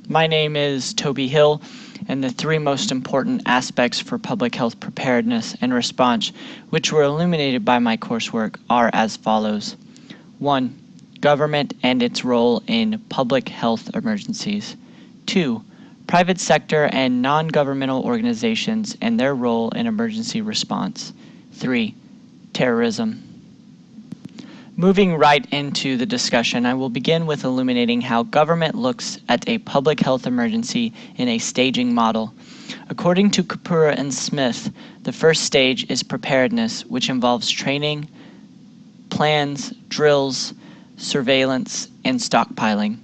My name is Toby Hill, and the three most important aspects for public health preparedness and response, which were illuminated by my coursework, are as follows. 1. Government and its role in public health emergencies. 2. Private sector and non-governmental organizations and their role in emergency response. 3. Terrorism. Moving right into the discussion, I will begin with illuminating how government looks at a public health emergency in a staging model. According to Kapura and Smith, the first stage is preparedness, which involves training, plans, drills, surveillance, and stockpiling.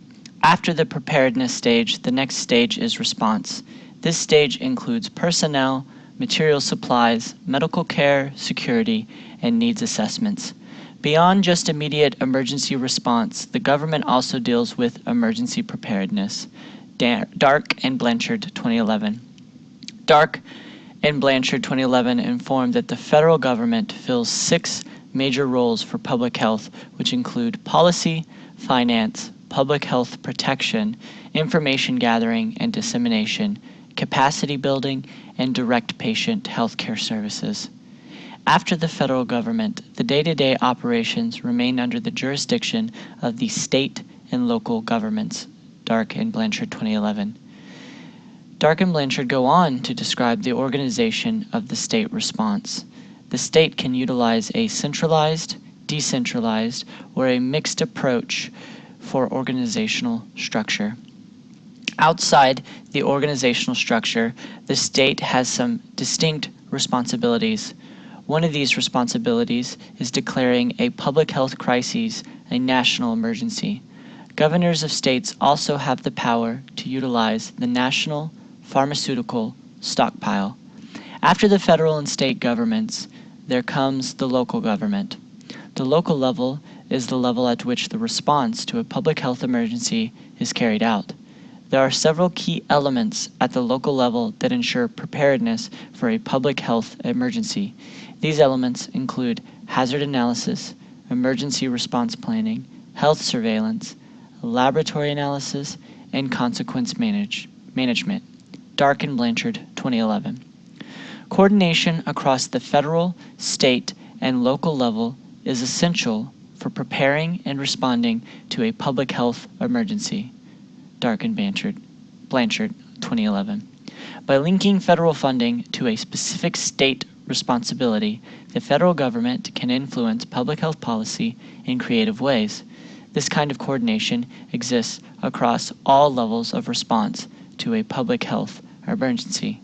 After the preparedness stage, the next stage is response. This stage includes personnel, material supplies, medical care, security, and needs assessments. Beyond just immediate emergency response, the government also deals with emergency preparedness. Dark and Blanchard, 2011. Dark and Blanchard, 2011, informed that the federal government fills 6 major roles for public health, which include policy, finance, public health protection, information gathering and dissemination, capacity building, and direct patient health care services. After the federal government, the day-to-day operations remain under the jurisdiction of the state and local governments. Dark and Blanchard, 2011. Dark and Blanchard go on to describe the organization of the state response. The state can utilize a centralized, decentralized, or a mixed approach for organizational structure. Outside the organizational structure, the state has some distinct responsibilities. One of these responsibilities is declaring a public health crisis a national emergency. Governors of states also have the power to utilize the national pharmaceutical stockpile. After the federal and state governments, there comes the local government. The local level is the level at which the response to a public health emergency is carried out. There are several key elements at the local level that ensure preparedness for a public health emergency. These elements include hazard analysis, emergency response planning, health surveillance, laboratory analysis, and consequence management. Dark and Blanchard, 2011. Coordination across the federal, state, and local level is essential for preparing and responding to a public health emergency. Dark and Blanchard, 2011. By linking federal funding to a specific state responsibility, the federal government can influence public health policy in creative ways. This kind of coordination exists across all levels of response to a public health emergency,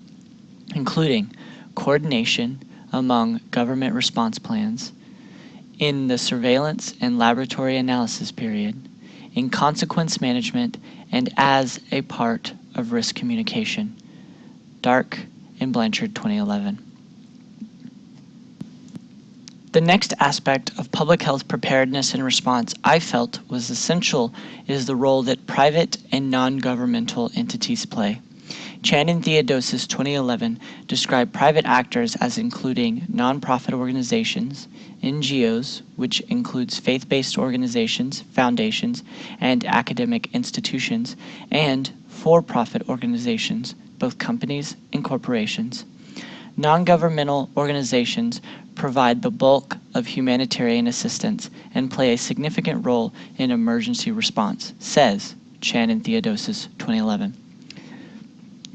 including coordination among government response plans, in the surveillance and laboratory analysis period, in consequence management, and as a part of risk communication. Dark and Blanchard, 2011. The next aspect of public health preparedness and response I felt was essential is the role that private and non-governmental entities play. Chan and Theodosis, 2011, described private actors as including nonprofit organizations, NGOs, which includes faith-based organizations, foundations, and academic institutions, and for-profit organizations, both companies and corporations. Non-governmental organizations provide the bulk of humanitarian assistance and play a significant role in emergency response, says Chan and Theodosis, 2011.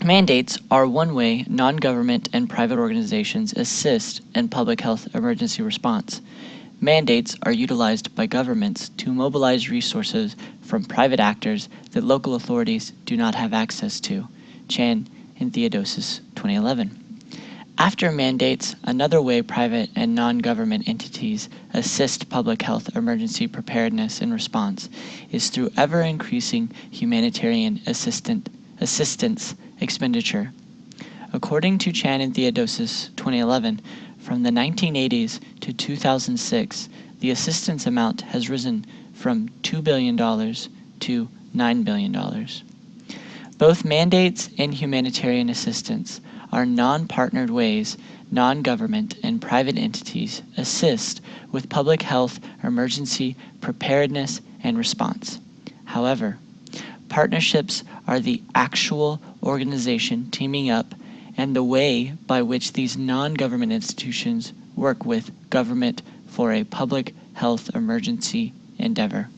Mandates are one way non-government and private organizations assist in public health emergency response. Mandates are utilized by governments to mobilize resources from private actors that local authorities do not have access to. Chan and Theodosis, 2011. After mandates, another way private and non-government entities assist public health emergency preparedness and response is through ever-increasing humanitarian assistance expenditure. According to Chan and Theodosis, 2011, from the 1980s to 2006, the assistance amount has risen from $2 billion to $9 billion. Both mandates and humanitarian assistance are non-partnered ways non-government and private entities assist with public health emergency preparedness and response. However, Partnerships are the actual organization teaming up and the way by which these non-government institutions work with government for a public health emergency endeavor.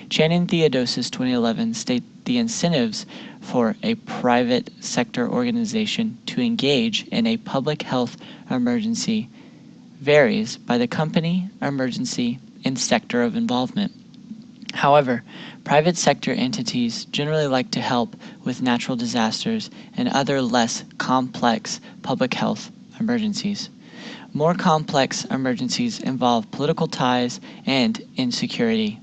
Chan and Theodosis 2011 state the incentives for a private sector organization to engage in a public health emergency varies by the company, emergency, and sector of involvement. However, private sector entities generally like to help with natural disasters and other less complex public health emergencies. More complex emergencies involve political ties and insecurity.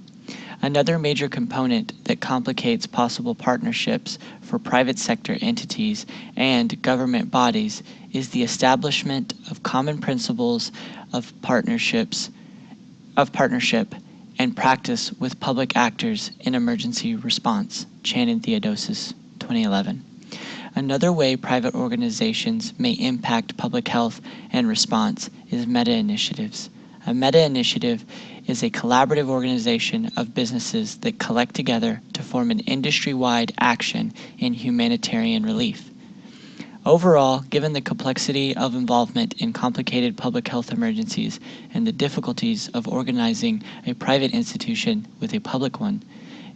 Another major component that complicates possible partnerships for private sector entities and government bodies is the establishment of common principles of partnership and practice with public actors in emergency response. Chan and Theodosis, 2011. Another way private organizations may impact public health and response is meta-initiatives. A meta-initiative is a collaborative organization of businesses that collect together to form an industry-wide action in humanitarian relief. Overall, given the complexity of involvement in complicated public health emergencies and the difficulties of organizing a private institution with a public one,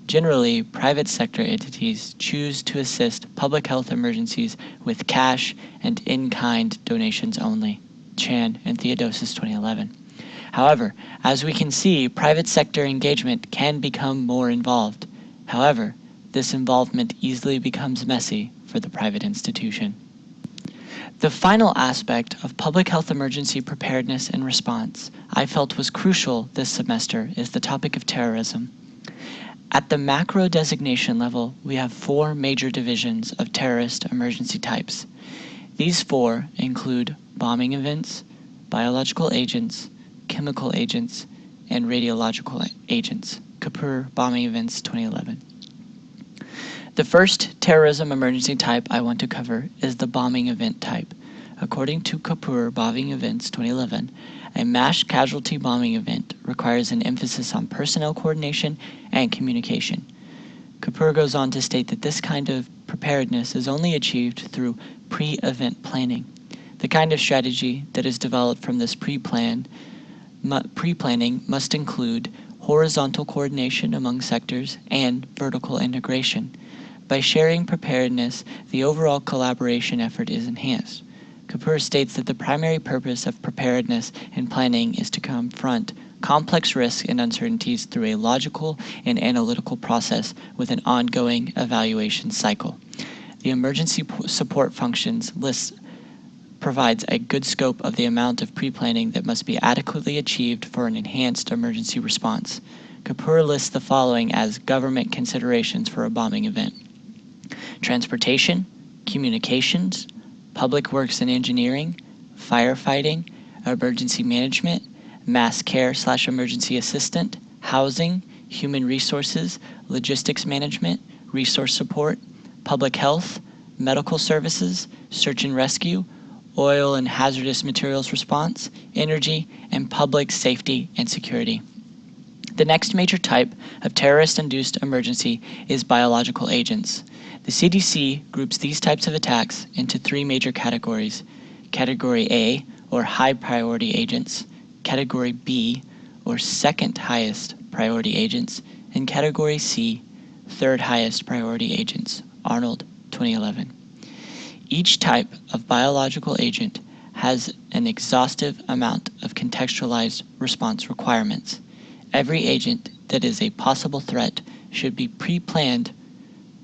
generally, private sector entities choose to assist public health emergencies with cash and in-kind donations only. Chan and Theodosis, 2011. However, as we can see, private sector engagement can become more involved. However, this involvement easily becomes messy for the private institution. The final aspect of public health emergency preparedness and response I felt was crucial this semester is the topic of terrorism. At the macro designation level, we have 4 major divisions of terrorist emergency types. These 4 include bombing events, biological agents, chemical agents, and radiological agents. Kapoor Bombing Events 2011. The first terrorism emergency type I want to cover is the bombing event type. According to Kapoor Bombing Events 2011, a mass casualty bombing event requires an emphasis on personnel coordination and communication. Kapoor goes on to state that this kind of preparedness is only achieved through pre-event planning. The kind of strategy that is developed from this pre-planning must include horizontal coordination among sectors and vertical integration. By sharing preparedness, the overall collaboration effort is enhanced. Kapoor states that the primary purpose of preparedness and planning is to confront complex risks and uncertainties through a logical and analytical process with an ongoing evaluation cycle. The emergency support functions list provides a good scope of the amount of pre-planning that must be adequately achieved for an enhanced emergency response. Kapoor lists the following as government considerations for a bombing event: transportation, communications, public works and engineering, firefighting, emergency management, mass care/emergency assistant, housing, human resources, logistics management, resource support, public health, medical services, search and rescue, oil and hazardous materials response, energy, and public safety and security. The next major type of terrorist-induced emergency is biological agents. The CDC groups these types of attacks into 3 major categories: Category A, or high priority agents, Category B, or second highest priority agents, and Category C, third highest priority agents. Arnold, 2011. Each type of biological agent has an exhaustive amount of contextualized response requirements. Every agent that is a possible threat should be pre-planned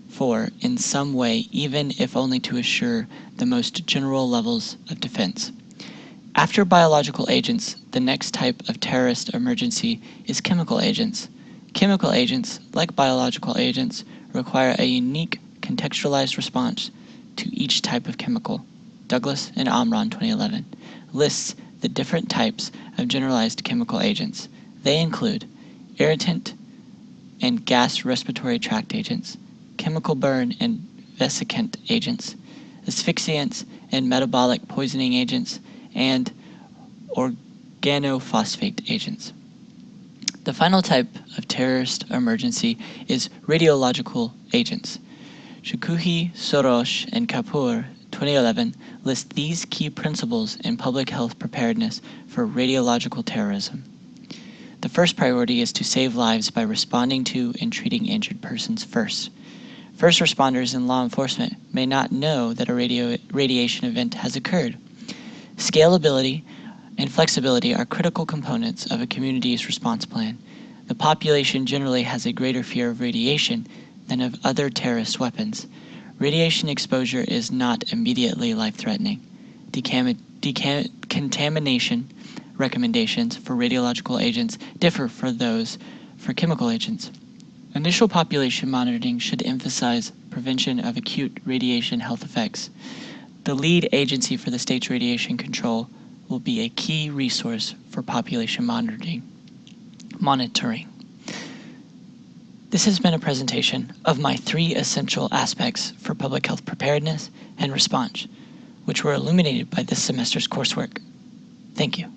for in some way, even if only to assure the most general levels of defense. After biological agents, the next type of terrorist emergency is chemical agents. Chemical agents, like biological agents, require a unique contextualized response to each type of chemical. Douglas and Omron, 2011, lists the different types of generalized chemical agents. They include irritant and gas respiratory tract agents, chemical burn and vesicant agents, asphyxiants and metabolic poisoning agents, and organophosphate agents. The final type of terrorist emergency is radiological agents. Shukuhi, Soros, and Kapoor, 2011, list these key principles in public health preparedness for radiological terrorism. The first priority is to save lives by responding to and treating injured persons first. First responders and law enforcement may not know that a radiation event has occurred. Scalability and flexibility are critical components of a community's response plan. The population generally has a greater fear of radiation than of other terrorist weapons. Radiation exposure is not immediately life-threatening. Contamination recommendations for radiological agents differ from those for chemical agents. Initial population monitoring should emphasize prevention of acute radiation health effects. The lead agency for the state's radiation control will be a key resource for population monitoring. This has been a presentation of my 3 essential aspects for public health preparedness and response, which were illuminated by this semester's coursework. Thank you.